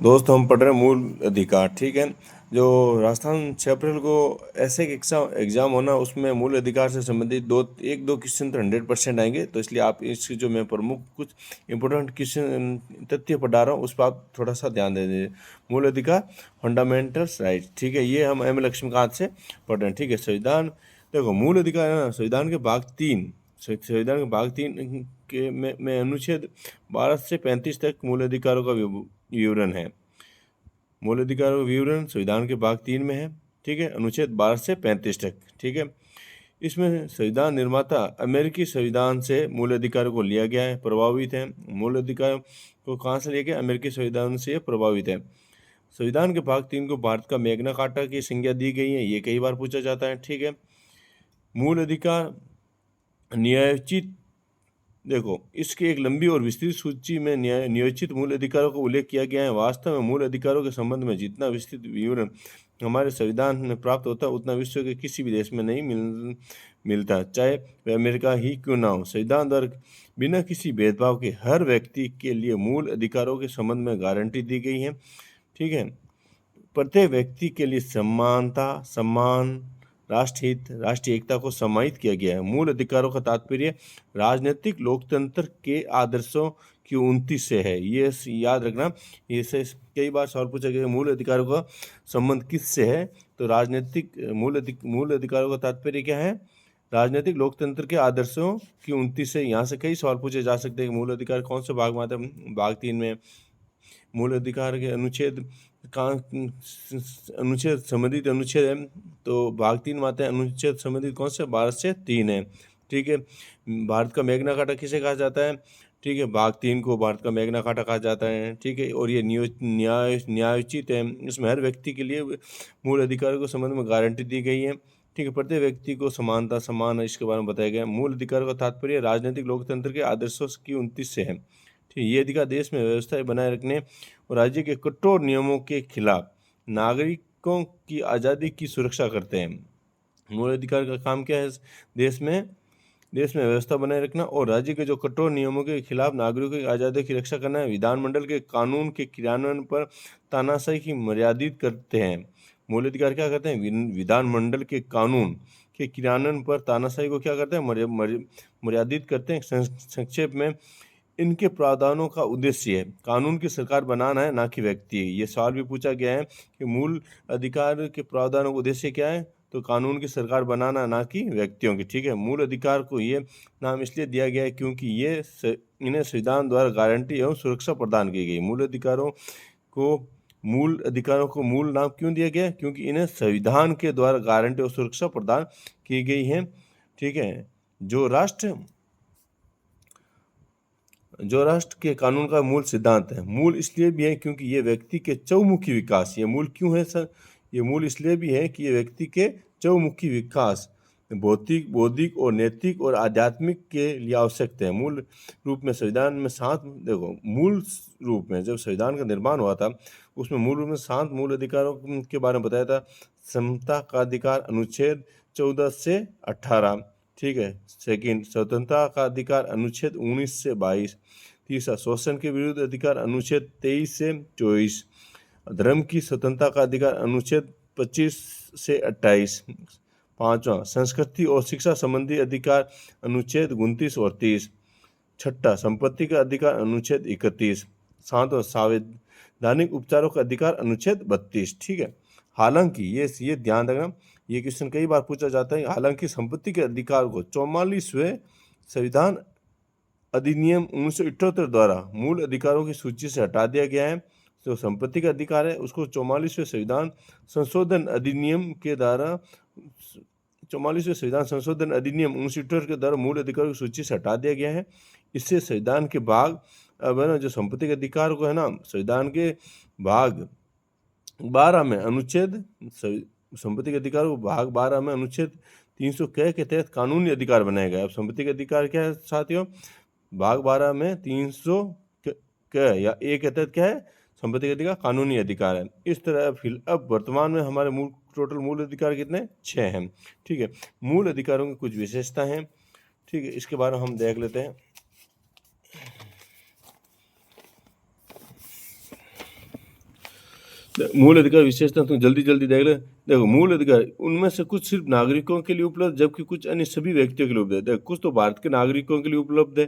दोस्त हम पढ़ रहे हैं मूल अधिकार। ठीक है, जो राजस्थान 6 अप्रैल को ऐसे एक एग्जाम होना, उसमें मूल अधिकार से संबंधित एक दो क्वेश्चन तो 100% आएंगे। तो इसलिए आप इसकी जो मैं प्रमुख कुछ इंपॉर्टेंट क्वेश्चन तथ्य पढ़ा रहा हूँ उस पर आप थोड़ा सा ध्यान दे दीजिए। मूल अधिकार, फंडामेंटल्स राइट। ठीक है, ये हम लक्ष्मीकांत से पढ़ रहे हैं। ठीक है, संविधान देखो, मूल अधिकार है ना, संविधान के भाग 3, संविधान के भाग 3 के में अनुच्छेद 12 से 35 तक मूल अधिकारों का विवरण है। मूल अधिकारों का विवरण संविधान के भाग 3 में है। ठीक है, अनुच्छेद 12 से 35 तक। ठीक है, इसमें संविधान निर्माता अमेरिकी संविधान से मूल अधिकारों को लिया गया है, प्रभावित है। मूल अधिकार को कहाँ से लिया गया? अमेरिकी संविधान से प्रभावित है। संविधान के भाग 3 को भारत का मैग्ना कार्टा की संज्ञा दी गई है, ये कई बार पूछा जाता है। ठीक है, मूल अधिकार न्यायोचित, देखो इसकी एक लंबी और विस्तृत सूची में न्यायोचित मूल अधिकारों का उल्लेख किया गया है। वास्तव में मूल अधिकारों के संबंध में जितना विस्तृत विवरण हमारे संविधान में प्राप्त होता है उतना विश्व के किसी भी देश में नहीं मिलता, चाहे वह अमेरिका ही क्यों ना हो। संविधान द्वारा बिना किसी भेदभाव के हर व्यक्ति के लिए मूल अधिकारों के संबंध में गारंटी दी गई है। ठीक है, प्रत्येक व्यक्ति के लिए समानता, सम्मान, राष्ट्रहित, राष्ट्रीय एकता को समाहित किया गया है। मूल अधिकारों का तात्पर्य राजनीतिक लोकतंत्र के आदर्शों की उन्नति से है। ये याद रखना, ये से कई बार सवाल पूछा गया मूल अधिकारों का संबंध किससे है। तो राजनीतिक मूल अधिकारों का तात्पर्य क्या है? राजनीतिक लोकतंत्र के आदर्शों की उन्नति से। यहाँ से कई सवाल पूछे जा सकते हैं कि मूल अधिकार कौन से भाग में आते हैं? भाग 3 में। मूल अधिकार के अनुच्छेद का अनुच्छेद संबंधित अनुच्छेद है, तो भाग 3 में आते हैं। अनुच्छेद संबंधित कौन से? 12 से 3 है। ठीक है, भारत का मैग्ना कार्टा किसे कहा जाता है? ठीक है, भाग 3 को भारत का मैग्ना कार्टा कहा जाता है। ठीक है, और ये न्यायोचित है। इसमें हर व्यक्ति के लिए मूल अधिकारों के संबंध में गारंटी दी गई है। ठीक है, प्रत्येक व्यक्ति को समानता, सम्मान है, इसके बारे में बताया गया है। मूल अधिकारों का तात्पर्य राजनीतिक लोकतंत्र के आदर्शों की उन्नति से है। ठीक, ये अधिकार देश में व्यवस्था बनाए रखने और राज्य के कठोर नियमों के खिलाफ नागरिकों की आज़ादी की सुरक्षा करते हैं। मूल अधिकार का काम क्या है? देश में व्यवस्था बनाए रखना और राज्य के जो कठोर नियमों के खिलाफ नागरिकों की आज़ादी की रक्षा करना है। विधानमंडल के कानून के क्रियान्वयन पर तानाशाही की मर्यादित करते हैं। मूल अधिकार क्या करते हैं? विधानमंडल के कानून के क्रियान्वयन पर तानाशाही को क्या करते हैं? मर्यादित करते हैं। संक्षेप में, इनके प्रावधानों का उद्देश्य है कानून की सरकार बनाना है, ना कि व्यक्ति। ये सवाल भी पूछा गया है कि मूल अधिकार के प्रावधानों का उद्देश्य क्या है? तो कानून की सरकार बनाना, ना कि व्यक्तियों की। ठीक है, मूल अधिकार को ये नाम इसलिए दिया गया है क्योंकि इन्हें संविधान द्वारा गारंटी एवं सुरक्षा प्रदान की गई। मूल अधिकारों को मूल नाम क्यों दिया गया? क्योंकि इन्हें संविधान के द्वारा गारंटी और सुरक्षा प्रदान की गई है। ठीक है, जो राष्ट्र के कानून का मूल सिद्धांत है। मूल इसलिए भी है क्योंकि ये व्यक्ति के चहुमुखी विकास, ये मूल क्यों है सर? ये मूल इसलिए भी है कि ये व्यक्ति के चहुमुखी विकास, भौतिक, बौद्धिक और नैतिक और आध्यात्मिक के लिए आवश्यक है। मूल रूप में संविधान में 7, देखो मूल रूप में जब संविधान का निर्माण हुआ था उसमें मूल रूप में 7 मूल अधिकारों के बारे में बताया था। समता का अधिकार अनुच्छेद 14 से 18। ठीक है, सेकंड, स्वतंत्रता का अधिकार अनुच्छेद 19 से 22। तीसरा, शोषण के विरुद्ध अधिकार अनुच्छेद 23 से 24। धर्म की स्वतंत्रता का अधिकार अनुच्छेद 25 से 28। पांचवा, संस्कृति और शिक्षा संबंधी अधिकार अनुच्छेद 29 और 30। छठा, संपत्ति का अधिकार अनुच्छेद 31। सातवां, संवैधानिक उपचारों का अधिकार अनुच्छेद 32। ठीक है, हालांकि ये ध्यान रखना, ये क्वेश्चन कई बार पूछा जाता है। हालांकि संपत्ति के अधिकार को 44वें संविधान अधिनियम 1978 द्वारा मूल अधिकारों की सूची से हटा दिया गया है। जो संपत्ति का अधिकार है उसको 44वें संविधान संशोधन अधिनियम के द्वारा 1978 के द्वारा मूल अधिकारों की सूची से हटा दिया गया है। इससे संविधान के भाग, अब है ना, जो संपत्ति के अधिकार को है ना, संविधान के भाग 12 में अनुच्छेद, संपत्ति के अधिकार को भाग 12 में अनुच्छेद 300 के तहत कानूनी अधिकार बनाया गया। अब संपत्ति के अधिकार क्या है साथियों? भाग 12 में 300 या ए के तहत क्या है? संपत्ति के अधिकार कानूनी अधिकार है। इस तरह अब वर्तमान में हमारे टोटल मूल अधिकार कितने? 6 हैं। ठीक है, मूल अधिकारों की कुछ विशेषता हैं। ठीक है, इसके बारे में हम देख लेते हैं। मूल अधिकार विशेषता तुम जल्दी जल्दी देख ले। देखो, मूल अधिकार उनमें से कुछ सिर्फ नागरिकों के लिए उपलब्ध, जबकि कुछ अन्य सभी व्यक्तियों के लिए उपलब्ध है। देखो, कुछ तो भारत के नागरिकों के लिए उपलब्ध है,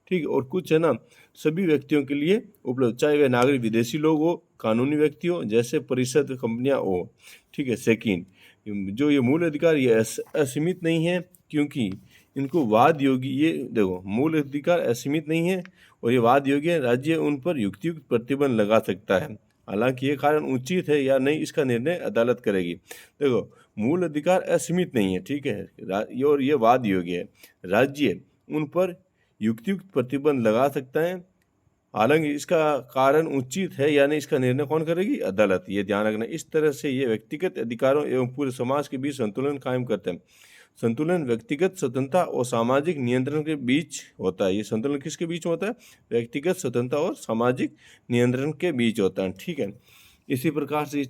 ठीक है, और कुछ है ना सभी व्यक्तियों के लिए उपलब्ध, चाहे वे नागरिक विदेशी लोग हो, कानूनी व्यक्ति हो, जैसे परिषद कंपनियां हो, ठीक है। सेकेंड, जो ये मूल अधिकार ये असीमित नहीं है, क्योंकि इनको वाद योग्य, ये देखो मूल अधिकार असीमित नहीं है और ये वाद योग्य है। राज्य उन पर युक्तियुक्त प्रतिबंध लगा सकता है, हालांकि ये कारण उचित है या नहीं इसका निर्णय अदालत करेगी। देखो, मूल अधिकार असीमित नहीं है, ठीक है, और ये वाद योग्य है। राज्य उन पर युक्तियुक्त प्रतिबंध लगा सकता है, हालांकि इसका कारण उचित है या नहीं इसका निर्णय कौन करेगी? अदालत। ये ध्यान रखना। इस तरह से ये व्यक्तिगत अधिकारों एवं पूरे समाज के बीच संतुलन कायम करते हैं। संतुलन व्यक्तिगत स्वतंत्रता और सामाजिक नियंत्रण के बीच होता है। ये संतुलन किसके बीच में होता है? व्यक्तिगत स्वतंत्रता और सामाजिक नियंत्रण के बीच होता है, ठीक है। इसी प्रकार से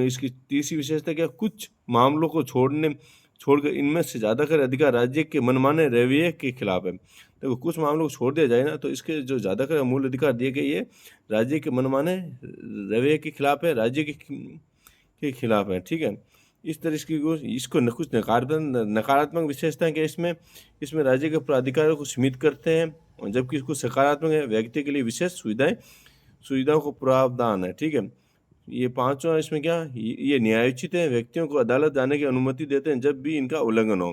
इसकी तीसरी विशेषता क्या? कुछ मामलों को छोड़कर इनमें से ज़्यादातर अधिकार राज्य के मनमाने रवैये के खिलाफ है। देखो, कुछ मामलों को छोड़ दिया जाए ना तो इसके जो ज़्यादातर मूल अधिकार दिए गए ये राज्य के मनमाने रवैये के खिलाफ है, राज्य के खिलाफ है, ठीक है। इस तरह इसको कुछ नकारात्मक विशेषताएं क्या इसमें राज्य के प्राधिकारों को सीमित करते हैं, और जबकि इसको सकारात्मक है, व्यक्ति के लिए विशेष सुविधाओं को प्रावधान है, ठीक है। ये पांचवा इसमें क्या, ये न्यायोचित है, व्यक्तियों को अदालत जाने की अनुमति देते हैं जब भी इनका उल्लंघन हो,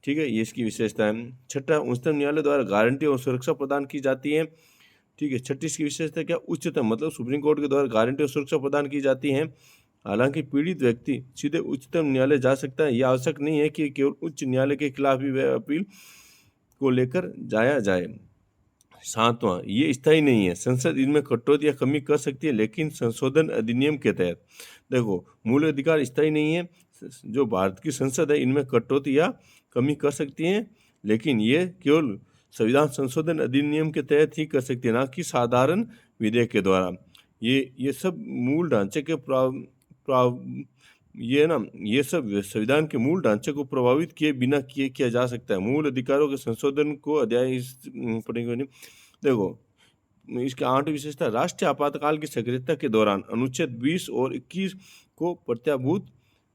ठीक है। ये इसकी विशेषता है। छठा, उच्चतम न्यायालय द्वारा गारंटी और सुरक्षा प्रदान की जाती है, ठीक है। छठी इसकी विशेषता क्या? उच्चतम मतलब सुप्रीम कोर्ट के द्वारा गारंटी और सुरक्षा प्रदान की जाती है, हालांकि पीड़ित व्यक्ति सीधे उच्चतम न्यायालय जा सकता है। यह आवश्यक नहीं है कि केवल उच्च न्यायालय के खिलाफ ही वह अपील को लेकर जाया जाए। सातवां, ये स्थायी नहीं है, संसद इनमें कटौती या कमी कर सकती है, लेकिन संशोधन अधिनियम के तहत। देखो, मूल अधिकार स्थायी नहीं है, जो भारत की संसद है इनमें कटौती या कमी कर सकती है, लेकिन ये केवल संविधान संशोधन अधिनियम के तहत ही कर सकती है, ना कि साधारण विधेयक के द्वारा। ये सब मूल ढांचे के ये सब संविधान के मूल ढांचे को प्रभावित किए बिना किया जा सकता है। मूल अधिकारों के संशोधन को अध्याय पढ़ेंगे नहीं। देखो, इसके 8 विशेषता, राष्ट्रीय आपातकाल की सक्रियता के दौरान अनुच्छेद 20 और 21 को प्रत्याभूत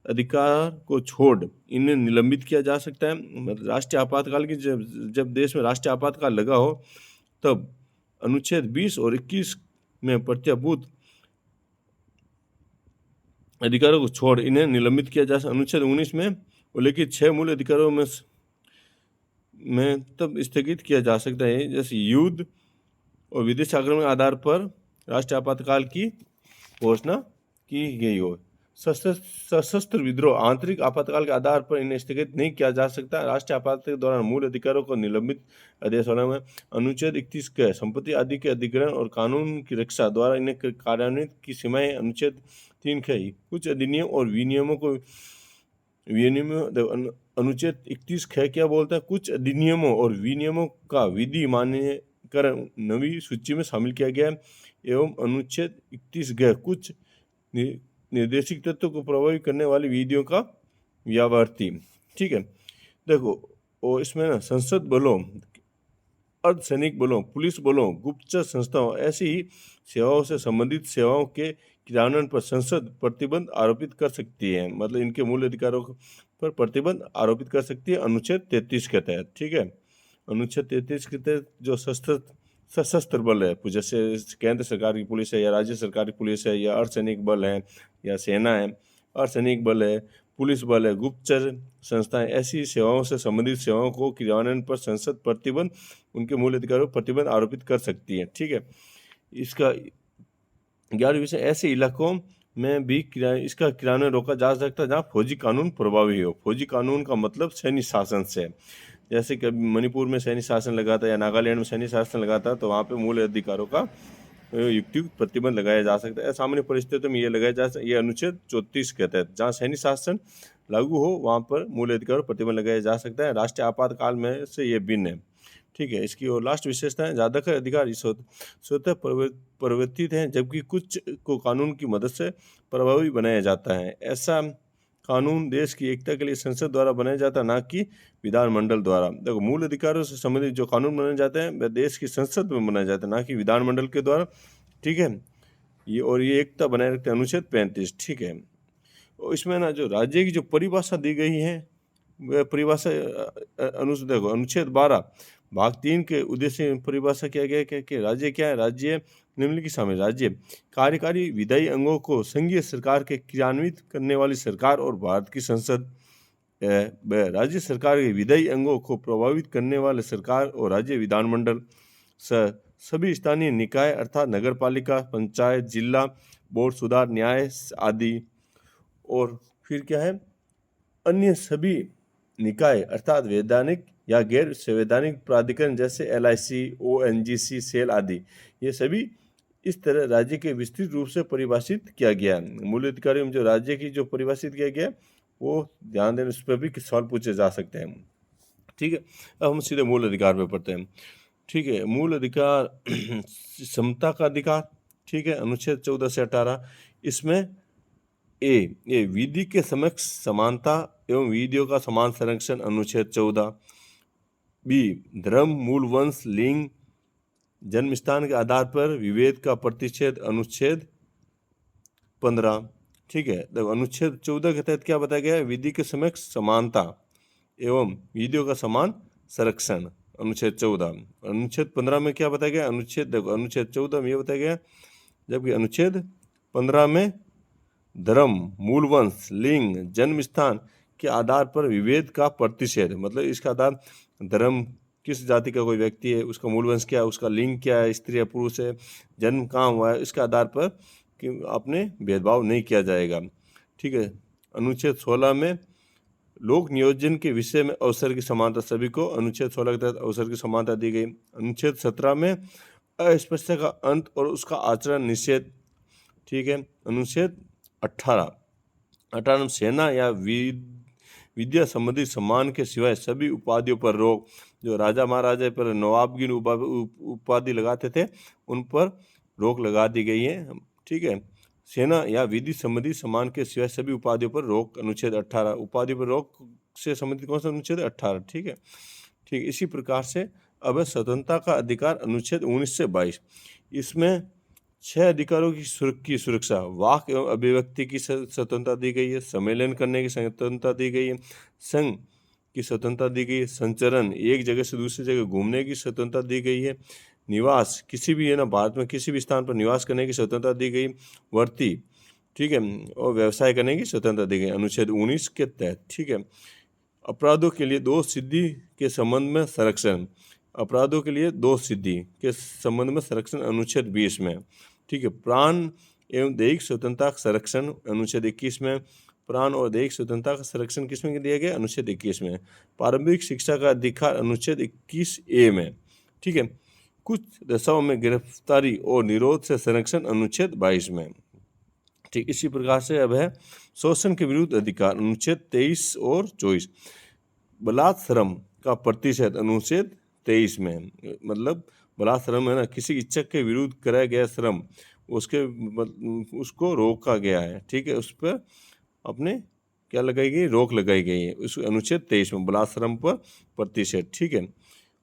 अधिकार को छोड़ इन्हें निलंबित किया जा सकता है। मतलब राष्ट्रीय आपातकाल की जब देश में राष्ट्रीय आपातकाल लगा हो तब अनुच्छेद 20 और 21 में प्रत्याभूत अधिकारों को छोड़ इन्हें निलंबित किया जा सकता है। अनुच्छेद 19 में उल्लिखित 6 मूल अधिकारों में तब स्थगित किया जा सकता है, जैसे युद्ध और विदेश आक्रमण के आधार पर राष्ट्रीय आपातकाल की घोषणा की गई हो। सशस्त्र विद्रोह, आंतरिक आपातकाल के आधार पर इन्हें स्थगित नहीं किया जा सकता। राष्ट्रीय आपातकाल के दौरान मूल अधिकारों को निलंबित आदेश होने में अनुच्छेद 31 के संपत्ति आदि के अधिग्रहण और कानून की रक्षा द्वारा इन्हें कार्यान्वित की सीमाएं अनुच्छेद 3 के कुछ अधिनियम और विनियमों को अनुच्छेद 31 क्या बोलता है? कुछ अधिनियमों और विनियमों का विधि मान्यकरण नवी सूची में शामिल किया गया एवं अनुच्छेद 31 कुछ निर्देशिक तत्वों को प्रभावित करने वाली विधियों का व्यावर्ती, ठीक है। देखो, और इसमें ना संसद बलों, अर्धसैनिक बलों, पुलिस बलों, गुप्तचर संस्थाओं, ऐसी ही सेवाओं से संबंधित सेवाओं के क्रियान्वयन पर संसद प्रतिबंध आरोपित कर सकती है, मतलब इनके मूल अधिकारों पर प्रतिबंध आरोपित कर सकती है अनुच्छेद 33 के तहत, ठीक है। अनुच्छेद 33 के तहत जो सशस्त्र बल है, जैसे केंद्र सरकार की पुलिस है या राज्य सरकार की पुलिस है या अर्धसैनिक बल है या सेना है, अर्धसैनिक बल है, पुलिस बल है, गुप्तचर संस्थाएं, ऐसी सेवाओं से संबंधित सेवाओं को क्रियान्वयन पर संसद प्रतिबंध उनके मूल अधिकारों पर प्रतिबंध आरोपित कर सकती है, ठीक है। इसका 11वां विषय, ऐसे इलाकों में भी इसका क्रियान्वयन रोका जा सकता है जहाँ फौजी कानून प्रभावी हो। फौजी कानून का मतलब सैन्य शासन से, जैसे कि मणिपुर में सैन्य शासन लगा था या नागालैंड में सैन्य शासन लगा था, तो वहाँ पे मूल अधिकारों का युक्तियुक्त प्रतिबंध लगाया जा सकता है। सामान्य परिस्थितियों में ये लगाया जा सकता है, ये अनुच्छेद 34 के तहत जहाँ सैन्य शासन लागू हो वहाँ पर मूल अधिकारों प्रतिबंध लगाया जा सकता है। राष्ट्रीय आपातकाल में से ये भिन्न है, ठीक है। इसकी और लास्ट विशेषता है, ज़्यादातर अधिकार स्वतः परिवर्तित हैं, जबकि कुछ को कानून की मदद से प्रभावी बनाया जाता है। ऐसा कानून देश की एकता के लिए संसद द्वारा बनाया जाता है, ना कि विधानमंडल द्वारा। देखो, मूल अधिकारों से संबंधित जो कानून बनाए जाते हैं वह देश की संसद में बनाए जाते हैं, ना कि विधानमंडल के द्वारा, ठीक है। ये एकता बनाए रखते हैं, अनुच्छेद 35, ठीक है। और इसमें ना जो राज्य की जो परिभाषा दी गई है, वह परिभाषा अनुच्छेद 12 भाग 3 के उद्देश्य परिभाषा किया गया है कि राज्य क्या है। राज्य निम्नलिखित शामिल राज्य कार्यकारी विधायी अंगों को संघीय सरकार के क्रियान्वित करने वाली सरकार और भारत की संसद। राज्य सरकार के विधायी अंगों को प्रभावित करने वाले सरकार और राज्य विधानमंडल सभी स्थानीय निकाय अर्थात नगरपालिका, पंचायत, जिला बोर्ड, सुधार न्याय आदि। और फिर क्या है, अन्य सभी निकाय अर्थात वैधानिक या गैर संवैधानिक प्राधिकरण जैसे LIC, ONGC, सेल आदि, ये सभी इस तरह राज्य के विस्तृत रूप से परिभाषित किया गया। मूल अधिकारियों में जो राज्य की जो परिभाषित किया गया वो ध्यान देने, उस पर भी सवाल पूछे जा सकते हैं, ठीक है। अब हम सीधे मूल अधिकार पे पढ़ते हैं, ठीक है। मूल अधिकार समता का अधिकार, ठीक है, अनुच्छेद 14 से 18। इसमें ये विधि के समक्ष समानता एवं विधियों का समान संरक्षण, अनुच्छेद 14। बी धर्म, मूल वंश, लिंग, जन्म स्थान के आधार पर विभेद का प्रतिषेध, अनुच्छेद 15, ठीक है। तो अनुच्छेद 14 के तहत क्या बताया गया है, विधि के समक्ष समानता एवं विधियों का समान संरक्षण, अनुच्छेद 14। अनुच्छेद 15 में क्या बताया गया, अनुच्छेद 14 में ये बताया गया, जबकि अनुच्छेद 15 में धर्म, मूल वंश, लिंग, जन्म स्थान के आधार पर विभेद का प्रतिषेध, मतलब इसका आधार धर्म, किस जाति का कोई व्यक्ति है, उसका मूल वंश क्या है, उसका लिंग क्या है, स्त्री या पुरुष है, जन्म कहाँ हुआ है, इसके आधार पर कि आपने भेदभाव नहीं किया जाएगा, ठीक है। अनुच्छेद 16 में लोक नियोजन के विषय में अवसर की समानता सभी को, अनुच्छेद 16 के तहत अवसर की समानता दी गई। अनुच्छेद 17 में अस्पृश्यता का अंत और उसका आचरण निषेध, ठीक है। अनुच्छेद 18 में सेना या विद्या संबंधी सम्मान के सिवाय सभी उपाधियों पर रोक, जो राजा महाराजा पर नवाबगिन उपाधि लगाते थे उन पर रोक लगा दी गई है, ठीक है। सेना या विधि संबंधी सम्मान के सिवाय सभी उपाधियों पर रोक, अनुच्छेद 18। उपाधि पर रोक से संबंधित कौन सा, अनुच्छेद 18, ठीक है, ठीक। इसी प्रकार से अब स्वतंत्रता का अधिकार, अनुच्छेद 19 से 22। इसमें 6 अधिकारों की सुरक्षा, वाक एवं अभिव्यक्ति की स्वतंत्रता दी गई है, सम्मेलन करने की स्वतंत्रता दी गई है, संघ की स्वतंत्रता दी गई है, संचरण, एक जगह से दूसरी जगह घूमने की स्वतंत्रता दी गई है, निवास, किसी भी है ना भारत में किसी भी स्थान पर निवास करने की स्वतंत्रता दी गई, वर्ती, ठीक है, और व्यवसाय करने की स्वतंत्रता दी गई, अनुच्छेद 19 के तहत, ठीक है। अपराधों के लिए दोष सिद्धि के संबंध में संरक्षण, अपराधों के लिए दोष सिद्धि के संबंध में संरक्षण, अनुच्छेद 20 में, ठीक है। प्राण एवं दैहिक स्वतंत्रता का संरक्षण, अनुच्छेद 21 में। प्राण और दैहिक स्वतंत्रता का संरक्षण किसमें दिया गया, अनुच्छेद 21 में। प्रारंभिक शिक्षा का अधिकार, अनुच्छेद 21A में, ठीक है। कुछ दशाओं में गिरफ्तारी और निरोध से संरक्षण, अनुच्छेद 22 में, ठीक। इसी प्रकार से अब है शोषण के विरुद्ध अधिकार, अनुच्छेद 23 और 24। बलात् श्रम का प्रतिषेध, अनुच्छेद 23 में, मतलब बलात् श्रम है ना, किसी इच्छा के विरुद्ध कराया गया श्रम, उसको रोका गया है, ठीक है, उस पर अपने क्या लगाई गई, रोक लगाई गई है, उस अनुच्छेद 23 में बलात् श्रम पर प्रतिषेध, ठीक है।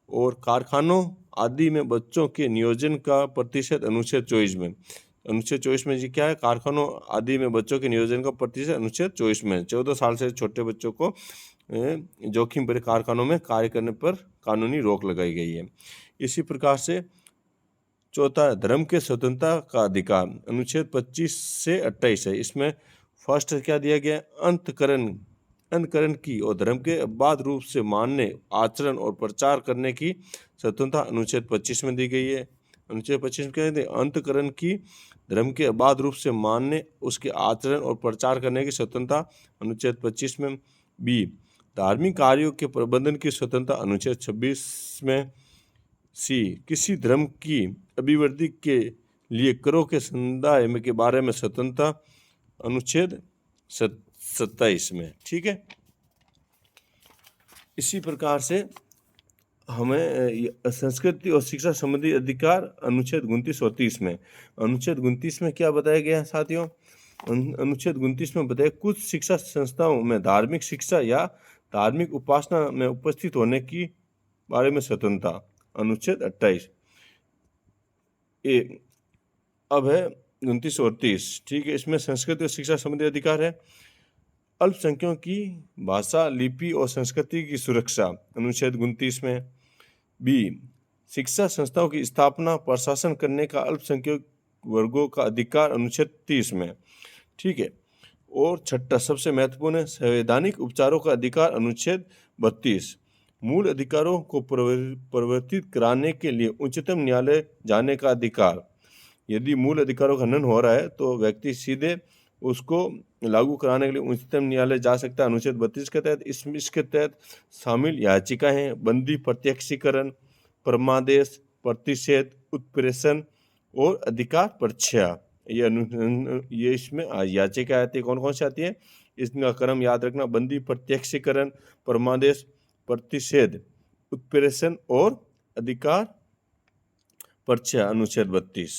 और कारखानों आदि में बच्चों के नियोजन का प्रतिषेध, अनुच्छेद 24 में। अनुच्छेद 24 में जी क्या है, कारखानों आदि में बच्चों के नियोजन का प्रतिषेध, अनुच्छेद 24 में। 14 साल से छोटे बच्चों को जोखिम भरे कारखानों में कार्य करने पर कानूनी रोक लगाई गई है। इसी प्रकार से चौथा, धर्म के स्वतंत्रता का अधिकार, अनुच्छेद 25 से 28 है। इसमें फर्स्ट क्या दिया गया, अंतकरण की और धर्म के अबाध रूप से मानने, आचरण और प्रचार करने की स्वतंत्रता, अनुच्छेद 25 में दी गई है। अनुच्छेद 25 में क्या है, अंतकरण की, धर्म के अबाध रूप से मानने, उसके आचरण और प्रचार करने की स्वतंत्रता, अनुच्छेद 25 में। बी धार्मिक कार्यों के प्रबंधन की स्वतंत्रता, अनुच्छेद 26 में। सी किसी धर्म की अभिवृद्धि के लिए करों के समुदाय के बारे में स्वतंत्रता, अनुच्छेद 27 में, ठीक है। इसी प्रकार से हमें संस्कृति और शिक्षा संबंधी अधिकार, अनुच्छेद 29 और 30 में। अनुच्छेद 29 में क्या बताया गया है साथियों, अनुच्छेद 29 में बताया कुछ शिक्षा संस्थाओं में धार्मिक शिक्षा या धार्मिक उपासना में उपस्थित होने की बारे में स्वतंत्रता, अनुच्छेद 28। अब है 29 और 30, ठीक है। इसमें संस्कृति और शिक्षा संबंधी अधिकार है। अल्पसंख्यकों की भाषा, लिपि और संस्कृति की सुरक्षा, अनुच्छेद 29 में। बी, शिक्षा संस्थाओं की स्थापना, प्रशासन करने का अल्पसंख्यक वर्गों का अधिकार, अनुच्छेद 30 में, ठीक है। और छठा सबसे महत्वपूर्ण है संवैधानिक उपचारों का अधिकार, अनुच्छेद 32। मूल अधिकारों को परिवर्तित कराने के लिए उच्चतम न्यायालय जाने का अधिकार। यदि मूल अधिकारों का हनन हो रहा है तो व्यक्ति सीधे उसको लागू कराने के लिए उच्चतम न्यायालय जा सकता है, अनुच्छेद 32 के तहत। इसके तहत शामिल याचिकाएं हैं बंदी प्रत्यक्षीकरण, परमादेश, प्रतिषेध, उत्प्रेषण और अधिकार परिच्छेद। ये इसमें याचिका आती है। कौन कौन सी आती है? इसका क्रम याद रखना: बंदी प्रत्यक्षीकरण, परमादेश, प्रतिषेध, उत्प्रेषण और अधिकार परिच्छेद, अनुच्छेद 32।